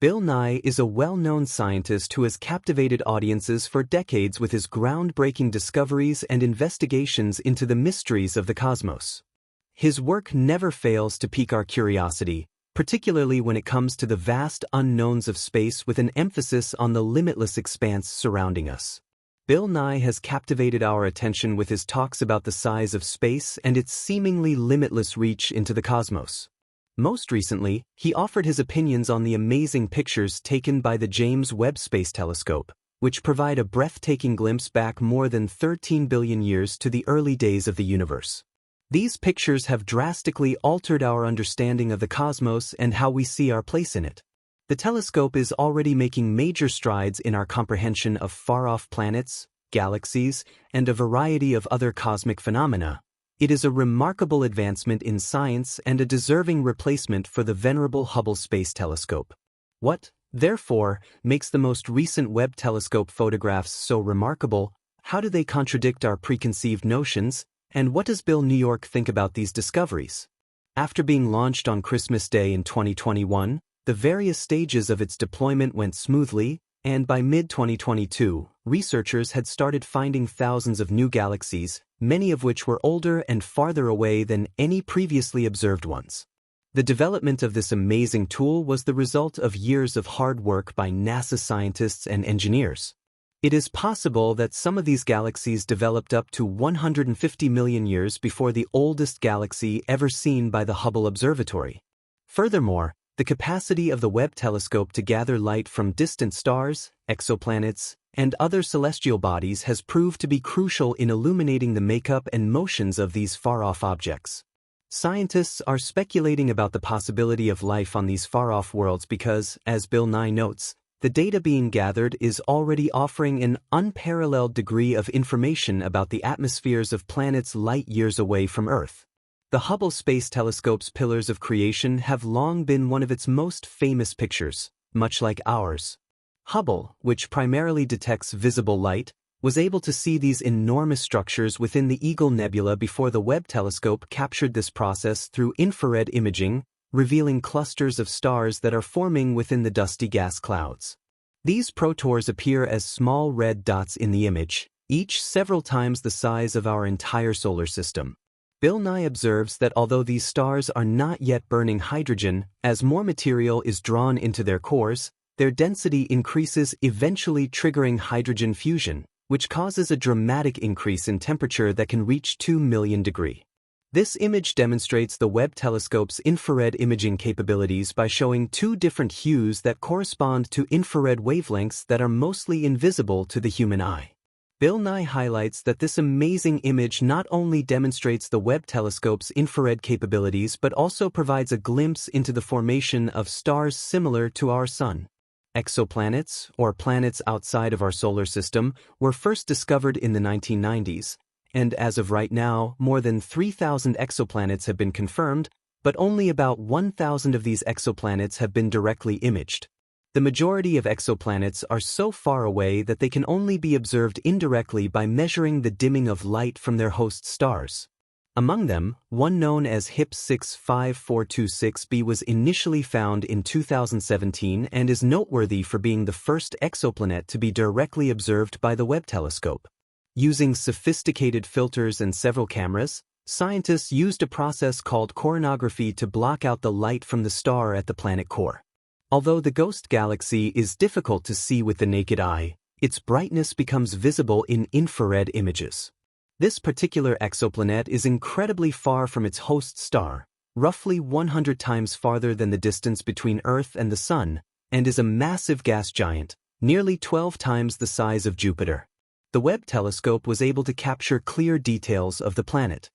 Bill Nye is a well-known scientist who has captivated audiences for decades with his groundbreaking discoveries and investigations into the mysteries of the cosmos. His work never fails to pique our curiosity, particularly when it comes to the vast unknowns of space with an emphasis on the limitless expanse surrounding us. Bill Nye has captivated our attention with his talks about the size of space and its seemingly limitless reach into the cosmos. Most recently, he offered his opinions on the amazing pictures taken by the James Webb Space Telescope, which provide a breathtaking glimpse back more than 13 billion years to the early days of the universe. These pictures have drastically altered our understanding of the cosmos and how we see our place in it. The telescope is already making major strides in our comprehension of far-off planets, galaxies, and a variety of other cosmic phenomena. It is a remarkable advancement in science and a deserving replacement for the venerable Hubble Space Telescope. What, therefore, makes the most recent Webb telescope photographs so remarkable? How do they contradict our preconceived notions? And what does Bill New York think about these discoveries? After being launched on Christmas Day in 2021, the various stages of its deployment went smoothly, and by mid-2022, researchers had started finding thousands of new galaxies, many of which were older and farther away than any previously observed ones. The development of this amazing tool was the result of years of hard work by NASA scientists and engineers. It is possible that some of these galaxies developed up to 150 million years before the oldest galaxy ever seen by the Hubble Observatory. Furthermore, the capacity of the Webb telescope to gather light from distant stars, exoplanets, and other celestial bodies has proved to be crucial in illuminating the makeup and motions of these far-off objects. Scientists are speculating about the possibility of life on these far-off worlds because, as Bill Nye notes, the data being gathered is already offering an unparalleled degree of information about the atmospheres of planets light years away from Earth. The Hubble Space Telescope's pillars of creation have long been one of its most famous pictures, much like ours. Hubble, which primarily detects visible light, was able to see these enormous structures within the Eagle Nebula before the Webb telescope captured this process through infrared imaging, revealing clusters of stars that are forming within the dusty gas clouds. These protors appear as small red dots in the image, each several times the size of our entire solar system. Bill Nye observes that although these stars are not yet burning hydrogen, as more material is drawn into their cores, their density increases, eventually triggering hydrogen fusion, which causes a dramatic increase in temperature that can reach 2 million degrees. This image demonstrates the Webb telescope's infrared imaging capabilities by showing two different hues that correspond to infrared wavelengths that are mostly invisible to the human eye. Bill Nye highlights that this amazing image not only demonstrates the Webb telescope's infrared capabilities but also provides a glimpse into the formation of stars similar to our Sun. Exoplanets, or planets outside of our solar system, were first discovered in the 1990s, and as of right now, more than 3,000 exoplanets have been confirmed, but only about 1,000 of these exoplanets have been directly imaged. The majority of exoplanets are so far away that they can only be observed indirectly by measuring the dimming of light from their host stars. Among them, one known as HIP 65426b was initially found in 2017 and is noteworthy for being the first exoplanet to be directly observed by the Webb telescope. Using sophisticated filters and several cameras, scientists used a process called coronography to block out the light from the star at the planet core. Although the ghost galaxy is difficult to see with the naked eye, its brightness becomes visible in infrared images. This particular exoplanet is incredibly far from its host star, roughly 100 times farther than the distance between Earth and the Sun, and is a massive gas giant, nearly 12 times the size of Jupiter. The Webb telescope was able to capture clear details of the planet.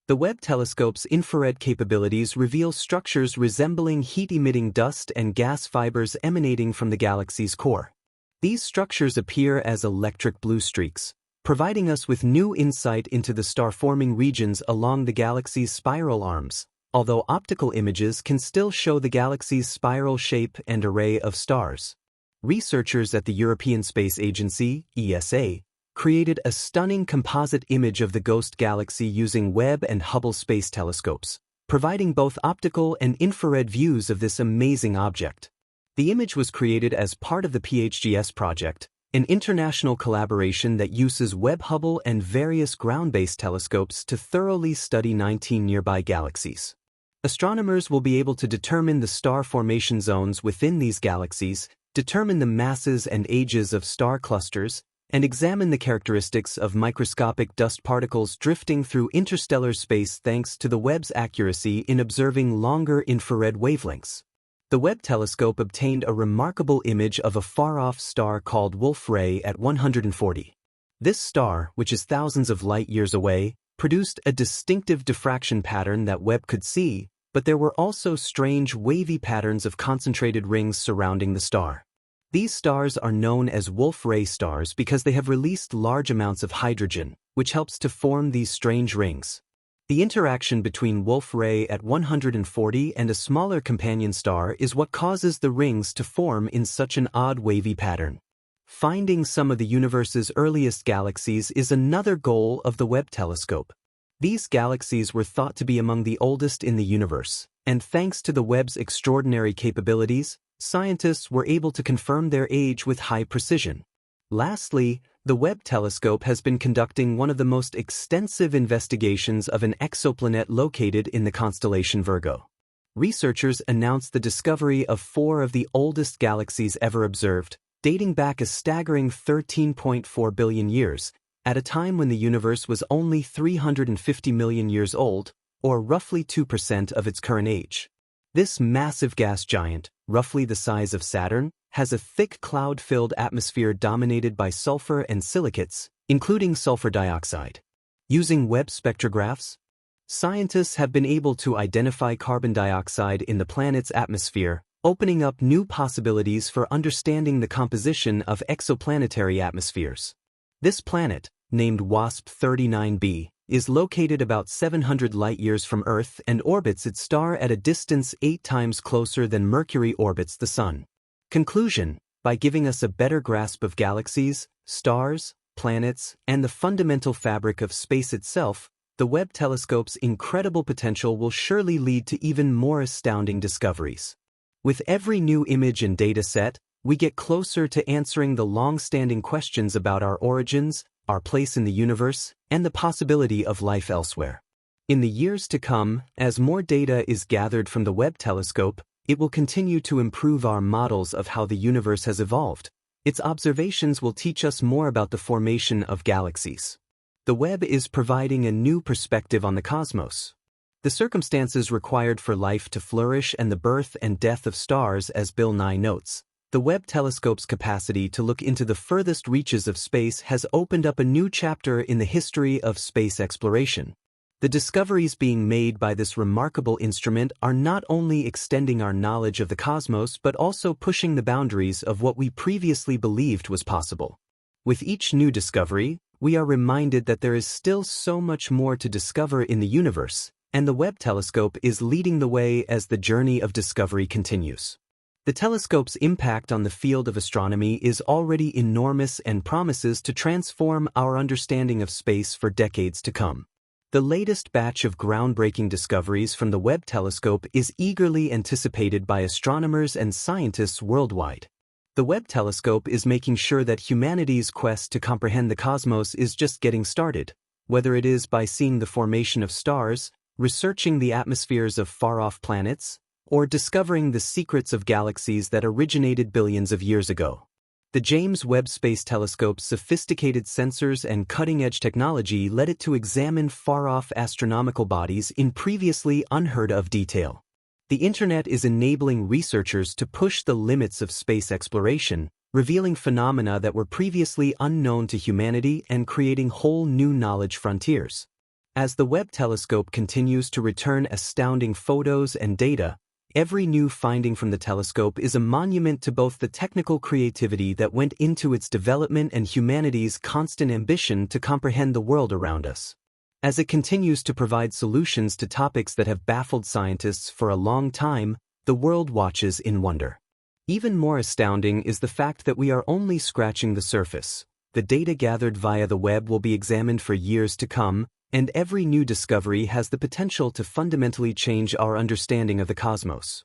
The Webb telescope's infrared capabilities reveal structures resembling heat-emitting dust and gas fibers emanating from the galaxy's core. These structures appear as electric blue streaks, providing us with new insight into the star-forming regions along the galaxy's spiral arms, although optical images can still show the galaxy's spiral shape and array of stars. Researchers at the European Space Agency, ESA, created a stunning composite image of the ghost galaxy using Webb and Hubble space telescopes, providing both optical and infrared views of this amazing object. The image was created as part of the PHGS project, an international collaboration that uses Webb Hubble and various ground-based telescopes to thoroughly study 19 nearby galaxies. Astronomers will be able to determine the star formation zones within these galaxies, determine the masses and ages of star clusters, and examine the characteristics of microscopic dust particles drifting through interstellar space thanks to the Webb's accuracy in observing longer infrared wavelengths. The Webb telescope obtained a remarkable image of a far-off star called Wolf-Rayet at 140. This star, which is thousands of light-years away, produced a distinctive diffraction pattern that Webb could see, but there were also strange wavy patterns of concentrated rings surrounding the star. These stars are known as Wolf-Rayet stars because they have released large amounts of hydrogen, which helps to form these strange rings. The interaction between Wolf-Rayet at 140 and a smaller companion star is what causes the rings to form in such an odd wavy pattern. Finding some of the universe's earliest galaxies is another goal of the Webb telescope. These galaxies were thought to be among the oldest in the universe, and thanks to the Webb's extraordinary capabilities, scientists were able to confirm their age with high precision. Lastly, the Webb telescope has been conducting one of the most extensive investigations of an exoplanet located in the constellation Virgo. Researchers announced the discovery of 4 of the oldest galaxies ever observed, dating back a staggering 13.4 billion years, at a time when the universe was only 350 million years old, or roughly 2% of its current age. This massive gas giant, roughly the size of Saturn, has a thick cloud-filled atmosphere dominated by sulfur and silicates, including sulfur dioxide. Using Webb spectrographs, scientists have been able to identify carbon dioxide in the planet's atmosphere, opening up new possibilities for understanding the composition of exoplanetary atmospheres. This planet, named WASP-39b, is located about 700 light-years from Earth and orbits its star at a distance 8 times closer than Mercury orbits the Sun. Conclusion: by giving us a better grasp of galaxies, stars, planets, and the fundamental fabric of space itself, the Webb telescope's incredible potential will surely lead to even more astounding discoveries. With every new image and data set, we get closer to answering the long-standing questions about our origins, our place in the universe, and the possibility of life elsewhere. In the years to come, as more data is gathered from the Webb telescope, it will continue to improve our models of how the universe has evolved. Its observations will teach us more about the formation of galaxies. The Webb is providing a new perspective on the cosmos. The circumstances required for life to flourish and the birth and death of stars, as Bill Nye notes. The Webb telescope's capacity to look into the furthest reaches of space has opened up a new chapter in the history of space exploration. The discoveries being made by this remarkable instrument are not only extending our knowledge of the cosmos but also pushing the boundaries of what we previously believed was possible. With each new discovery, we are reminded that there is still so much more to discover in the universe, and the Webb telescope is leading the way as the journey of discovery continues. The telescope's impact on the field of astronomy is already enormous and promises to transform our understanding of space for decades to come. The latest batch of groundbreaking discoveries from the Webb telescope is eagerly anticipated by astronomers and scientists worldwide. The Webb telescope is making sure that humanity's quest to comprehend the cosmos is just getting started, whether it is by seeing the formation of stars, researching the atmospheres of far-off planets, or discovering the secrets of galaxies that originated billions of years ago. The James Webb Space Telescope's sophisticated sensors and cutting-edge technology led it to examine far-off astronomical bodies in previously unheard-of detail. The Internet is enabling researchers to push the limits of space exploration, revealing phenomena that were previously unknown to humanity and creating whole new knowledge frontiers. As the Webb telescope continues to return astounding photos and data, every new finding from the telescope is a monument to both the technical creativity that went into its development and humanity's constant ambition to comprehend the world around us. As it continues to provide solutions to topics that have baffled scientists for a long time, the world watches in wonder. Even more astounding is the fact that we are only scratching the surface. The data gathered via the Webb will be examined for years to come, and every new discovery has the potential to fundamentally change our understanding of the cosmos.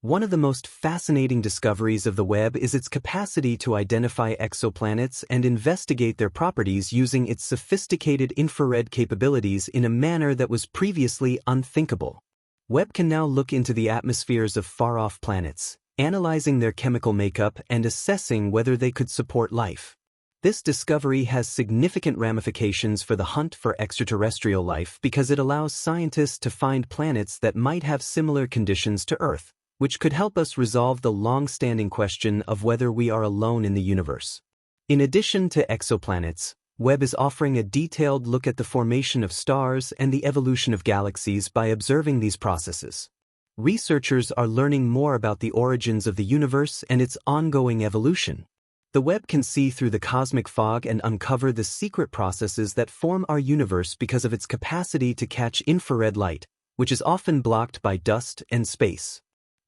One of the most fascinating discoveries of the Webb is its capacity to identify exoplanets and investigate their properties using its sophisticated infrared capabilities in a manner that was previously unthinkable. Webb can now look into the atmospheres of far-off planets, analyzing their chemical makeup and assessing whether they could support life. This discovery has significant ramifications for the hunt for extraterrestrial life because it allows scientists to find planets that might have similar conditions to Earth, which could help us resolve the long-standing question of whether we are alone in the universe. In addition to exoplanets, Webb is offering a detailed look at the formation of stars and the evolution of galaxies by observing these processes. Researchers are learning more about the origins of the universe and its ongoing evolution. The Webb can see through the cosmic fog and uncover the secret processes that form our universe because of its capacity to catch infrared light, which is often blocked by dust and space.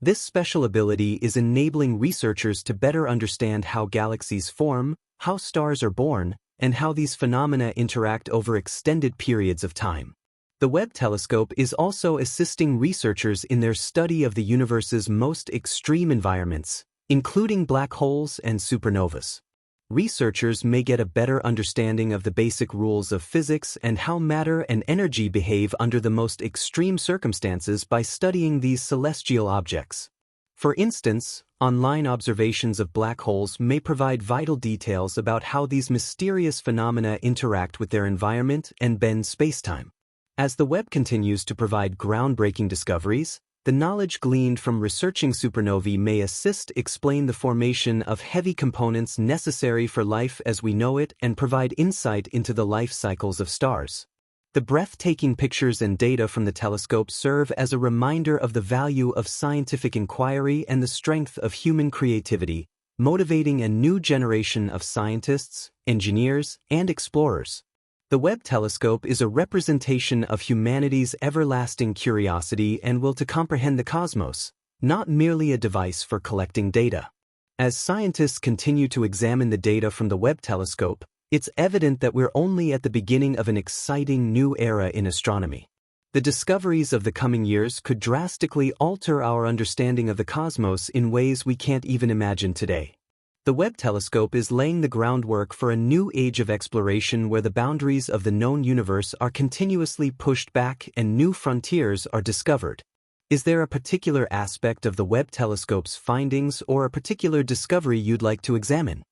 This special ability is enabling researchers to better understand how galaxies form, how stars are born, and how these phenomena interact over extended periods of time. The Webb telescope is also assisting researchers in their study of the universe's most extreme environments, including black holes and supernovas. Researchers may get a better understanding of the basic rules of physics and how matter and energy behave under the most extreme circumstances by studying these celestial objects. For instance, online observations of black holes may provide vital details about how these mysterious phenomena interact with their environment and bend spacetime. As the Webb continues to provide groundbreaking discoveries, the knowledge gleaned from researching supernovae may assist explain the formation of heavy components necessary for life as we know it and provide insight into the life cycles of stars. The breathtaking pictures and data from the telescope serve as a reminder of the value of scientific inquiry and the strength of human creativity, motivating a new generation of scientists, engineers, and explorers. The Webb telescope is a representation of humanity's everlasting curiosity and will to comprehend the cosmos, not merely a device for collecting data. As scientists continue to examine the data from the Webb telescope, it's evident that we're only at the beginning of an exciting new era in astronomy. The discoveries of the coming years could drastically alter our understanding of the cosmos in ways we can't even imagine today. The Webb telescope is laying the groundwork for a new age of exploration where the boundaries of the known universe are continuously pushed back and new frontiers are discovered. Is there a particular aspect of the Webb telescope's findings or a particular discovery you'd like to examine?